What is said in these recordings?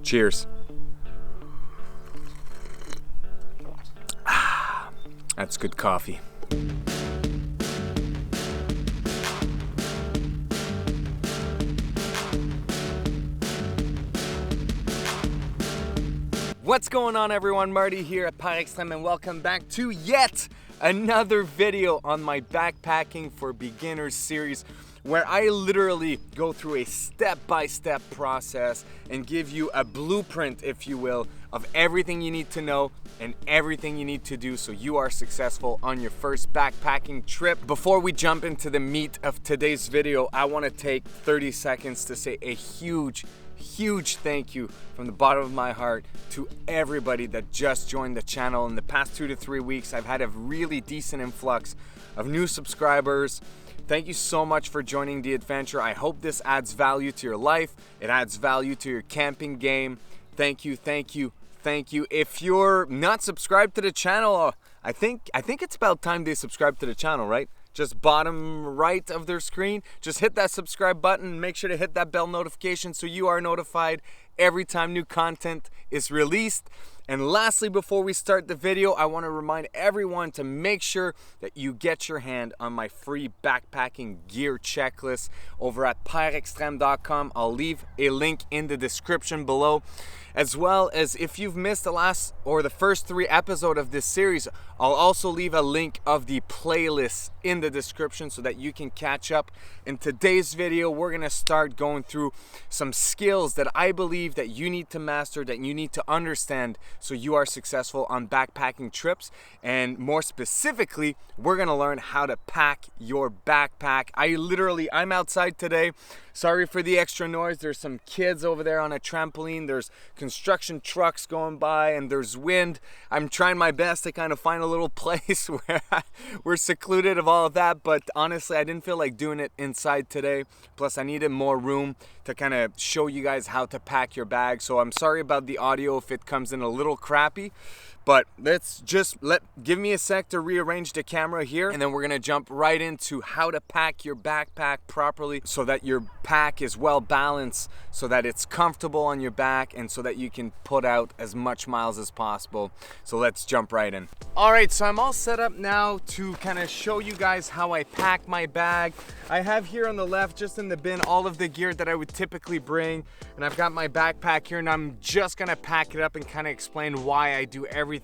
Cheers. That's good coffee. What's going on, everyone? Marty here at Par Extreme, and welcome back to yet another video on my Backpacking for Beginners series, where I literally go through a step-by-step process and give you a blueprint, if you will, of everything you need to know and everything you need to do so you are successful on your first backpacking trip. Before we jump into the meat of today's video, I want to take 30 seconds to say a huge thank you from the bottom of my heart to everybody that just joined the channel. In the past 2 to 3 weeks, I've had a really decent influx of new subscribers. Thank you so much for joining the adventure. I hope this adds value to your life. It adds value to your camping game. Thank you. If you're not subscribed to the channel, I think it's about time they subscribe to the channel, right? Just bottom right of their screen, just hit that subscribe button and make sure to hit that bell notification so you are notified every time new content is released. And lastly, before we start the video, I want to remind everyone to make sure that you get your hand on my free backpacking gear checklist over at parextreme.com. I'll leave a link in the description below. As well as if you've missed the first 3 episodes of this series, I'll also leave a link of the playlist in the description so that you can catch up. In today's video, we're gonna start going through some skills that I believe that you need to master, that you need to understand so you are successful on backpacking trips. And more specifically, we're gonna learn how to pack your backpack. I'm outside today. Sorry for the extra noise. There's some kids over there on a trampoline. There's construction trucks going by and there's wind. I'm trying my best to kind of find a little place where we're secluded of all of that, but honestly, I didn't feel like doing it inside today. Plus, I needed more room to kind of show you guys how to pack your bag. So I'm sorry about the audio if it comes in a little crappy. But give me a sec to rearrange the camera here, and then we're gonna jump right into how to pack your backpack properly so that your pack is well balanced, so that it's comfortable on your back, and so that you can put out as much miles as possible. So let's jump right in. All right, so I'm all set up now to kind of show you guys how I pack my bag. I have here on the left, just in the bin, all of the gear that I would typically bring, and I've got my backpack here, and I'm just gonna pack it up and kind of explain why I do everything.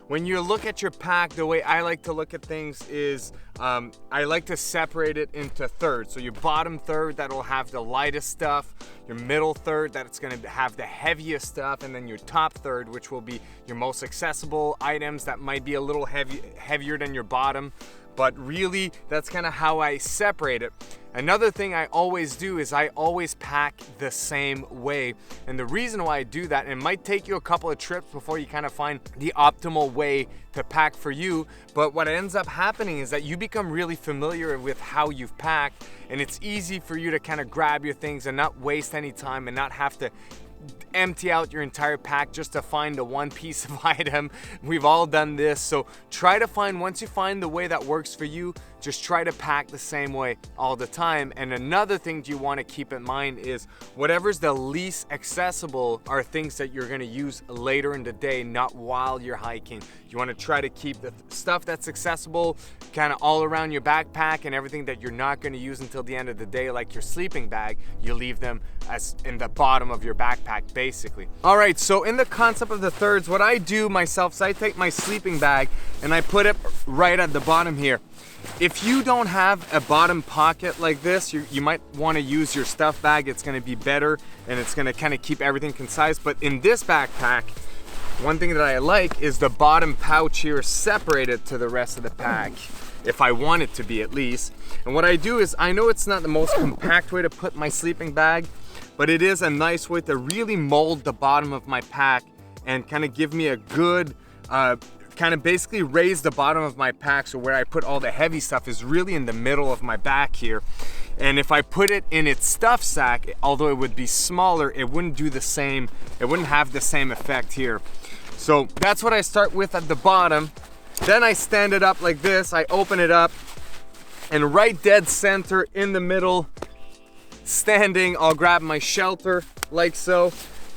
When you look at your pack, the way I like to look at things is I like to separate it into thirds. So your bottom third, that'll have the lightest stuff, your middle third, that's gonna have the heaviest stuff, and then your top third, which will be your most accessible items that might be a little heavier than your bottom. But really, that's kind of how I separate it. Another thing I always do is I always pack the same way. And the reason why I do that, and it might take you a couple of trips before you kind of find the optimal way to pack for you, but what ends up happening is that you become really familiar with how you've packed, and it's easy for you to kind of grab your things and not waste any time and not have to empty out your entire pack just to find the one piece of item. We've all done this. So try to once you find the way that works for you, just try to pack the same way all the time. And another thing you want to keep in mind is whatever's the least accessible are things that you're going to use later in the day, not while you're hiking. You want to try to keep the stuff that's accessible kind of all around your backpack, and everything that you're not going to use until the end of the day, like your sleeping bag, you leave them as in the bottom of your backpack, basically. All right, so in the concept of the thirds, what I do myself is I take my sleeping bag and I put it right at the bottom here. If you don't have a bottom pocket like this, you might want to use your stuff bag. It's going to be better, and it's going to kind of keep everything concise. But in this backpack, one thing that I like is the bottom pouch here separated to the rest of the pack, if I want it to be at least. And what I do is, I know it's not the most compact way to put my sleeping bag, but it is a nice way to really mold the bottom of my pack and kind of give me a good kind of basically raise the bottom of my pack, so where I put all the heavy stuff is really in the middle of my back here. And if I put it in its stuff sack, although it would be smaller, it wouldn't do the same, it wouldn't have the same effect here. So that's what I start with at the bottom. Then I stand it up like this, I open it up, and right dead center in the middle, standing, I'll grab my shelter like so.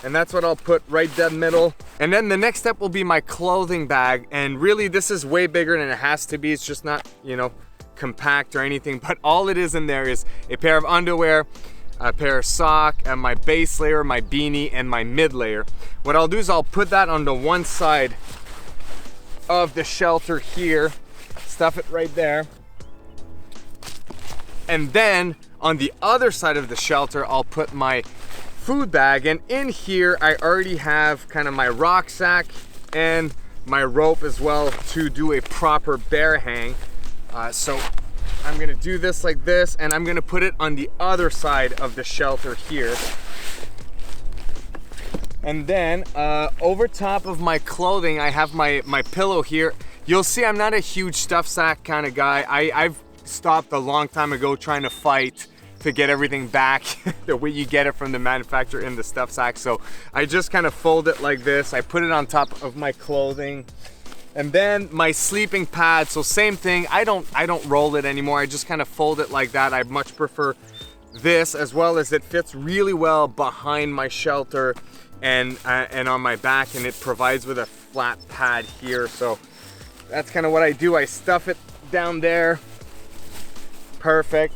and that's what I'll put right dead middle. And then the next step will be my clothing bag, and really this is way bigger than it has to be. It's just not, you know, compact or anything, but all it is in there is a pair of underwear, a pair of sock, and my base layer, my beanie, and my mid layer. What I'll do is I'll put that on the one side of the shelter here, stuff it right there, and then on the other side of the shelter I'll put my food bag, and in here I already have kind of my rucksack and my rope as well to do a proper bear hang. So I'm gonna do this like this, and I'm gonna put it on the other side of the shelter here. And then over top of my clothing, I have my pillow here. You'll see I'm not a huge stuff sack kind of guy. I've stopped a long time ago trying to fight to get everything back the way you get it from the manufacturer in the stuff sack. So I just kind of fold it like this. I put it on top of my clothing. And then my sleeping pad, so same thing. I don't roll it anymore. I just kind of fold it like that. I much prefer this, as well as it fits really well behind my shelter and on my back, and it provides with a flat pad here. So that's kind of what I do. I stuff it down there. Perfect.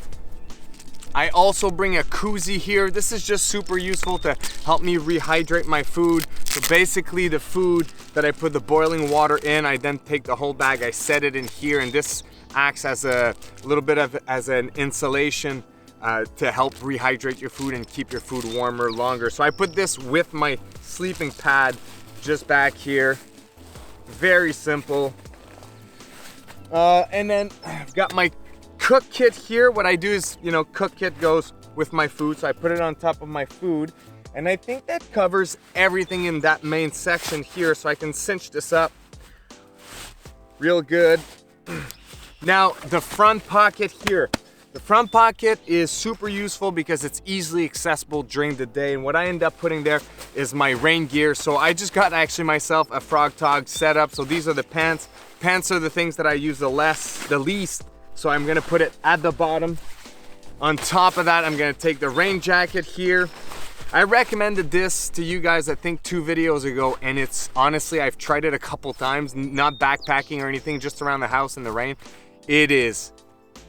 I also bring a koozie here. This is just super useful to help me rehydrate my food. So basically the food that I put the boiling water in, I then take the whole bag, I set it in here, and this acts as a little bit of as an insulation to help rehydrate your food and keep your food warmer longer. So I put this with my sleeping pad just back here. Very simple. And then I've got my cook kit here. What I do is, you know, cook kit goes with my food, so I put it on top of my food, and I think that covers everything in that main section here. So I can cinch this up real good. Now the front pocket here, the front pocket is super useful because it's easily accessible during the day, and what I end up putting there is my rain gear. So I just got actually myself a Frogg Togg setup. So these are the pants. Pants are the things that I use the least. So I'm gonna put it at the bottom. On top of that, I'm gonna take the rain jacket here. I recommended this to you guys, I think 2 videos ago, and it's honestly, I've tried it a couple times, not backpacking or anything, just around the house in the rain. It is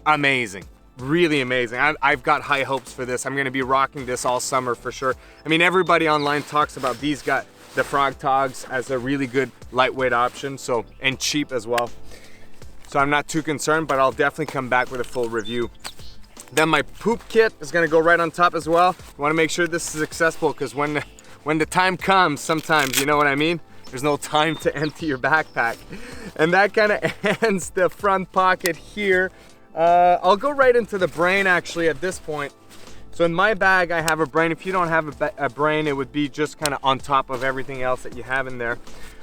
amazing, really amazing. I've got high hopes for this. I'm gonna be rocking this all summer for sure. I mean, everybody online talks about these, got the Frogg Toggs as a really good lightweight option, so, and cheap as well. So I'm not too concerned, but I'll definitely come back with a full review. Then my poop kit is gonna go right on top as well. I wanna make sure this is accessible, because when the time comes, sometimes, you know what I mean? There's no time to empty your backpack. And that kind of ends the front pocket here. I'll go right into the brain actually at this point. So in my bag, I have a brain. If you don't have a brain, it would be just kind of on top of everything else that you have in there.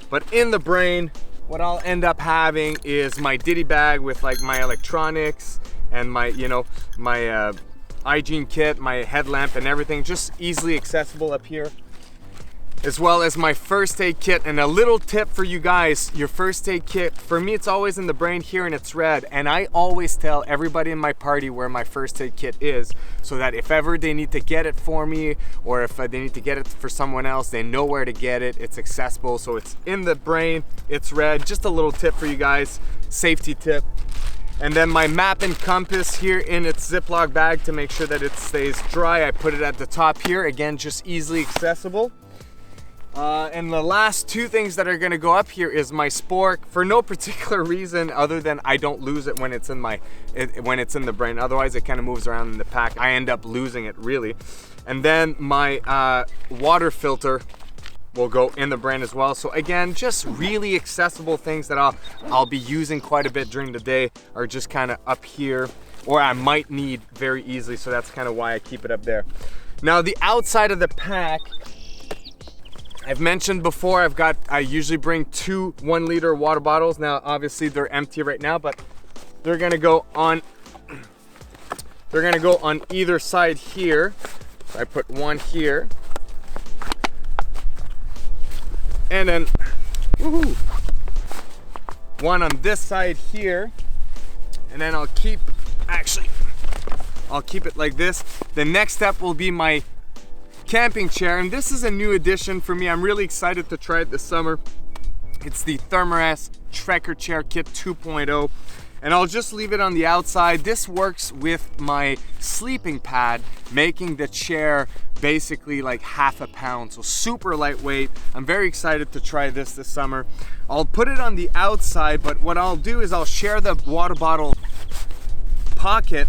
But in the brain, what I'll end up having is my ditty bag with like my electronics and my, you know, my hygiene kit, my headlamp and everything, just easily accessible up here. As well as my first aid kit. And a little tip for you guys, your first aid kit, for me it's always in the brain here and it's red, and I always tell everybody in my party where my first aid kit is, so that if ever they need to get it for me, or if they need to get it for someone else, they know where to get it. It's accessible, so it's in the brain, it's red. Just a little tip for you guys, safety tip. And then my map and compass here in its Ziploc bag to make sure that it stays dry. I put it at the top here, again, just easily accessible. And the last 2 things that are gonna go up here is my spork, for no particular reason other than I don't lose it when it's in when it's in the brain. Otherwise it kind of moves around in the pack. I end up losing it really. And then my water filter will go in the brain as well. So again, just really accessible things that I'll be using quite a bit during the day, are just kind of up here, or I might need very easily. So that's kind of why I keep it up there. Now the outside of the pack, I've mentioned before, I usually bring 2 1-liter water bottles. Now, obviously they're empty right now, but they're gonna go on either side here. So I put one here, and then one on this side here, and then I'll keep it like this. The next step will be my camping chair, and this is a new addition for me. I'm really excited to try it this summer. It's the Thermarest Trekker Chair Kit 2.0, and I'll just leave it on the outside. This works with my sleeping pad, making the chair basically like half a pound, so super lightweight. I'm very excited to try this summer. I'll put it on the outside, but what I'll do is I'll share the water bottle pocket.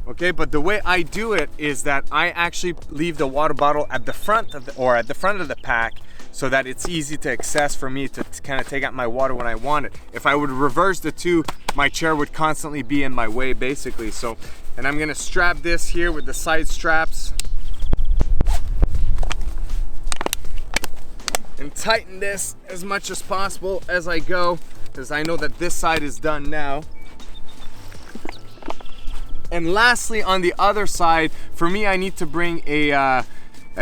Okay, but the way I do it is that I actually leave the water bottle at the front of the pack, so that it's easy to access for me to kind of take out my water when I want it. If I would reverse the two, my chair would constantly be in my way basically. So, and I'm gonna strap this here with the side straps and tighten this as much as possible as I go, because I know that this side is done now. And lastly, on the other side, for me, I need to bring a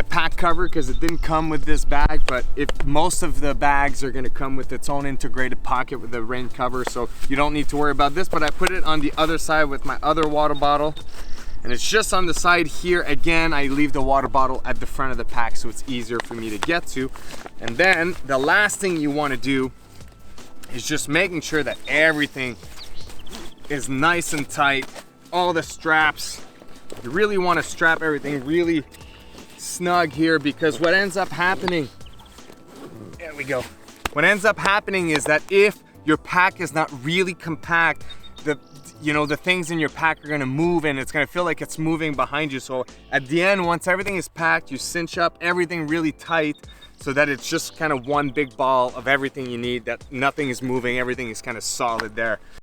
pack cover because it didn't come with this bag, but if most of the bags are gonna come with its own integrated pocket with the rain cover, so you don't need to worry about this. But I put it on the other side with my other water bottle, and it's just on the side here. Again, I leave the water bottle at the front of the pack so it's easier for me to get to. And then the last thing you wanna do is just making sure that everything is nice and tight. All the straps, you really want to strap everything really snug here, because what ends up happening, there we go, what ends up happening is that if your pack is not really compact, the things in your pack are going to move and it's going to feel like it's moving behind you. So at the end, once everything is packed, you cinch up everything really tight so that it's just kind of one big ball of everything you need, that nothing is moving, everything is kind of solid there.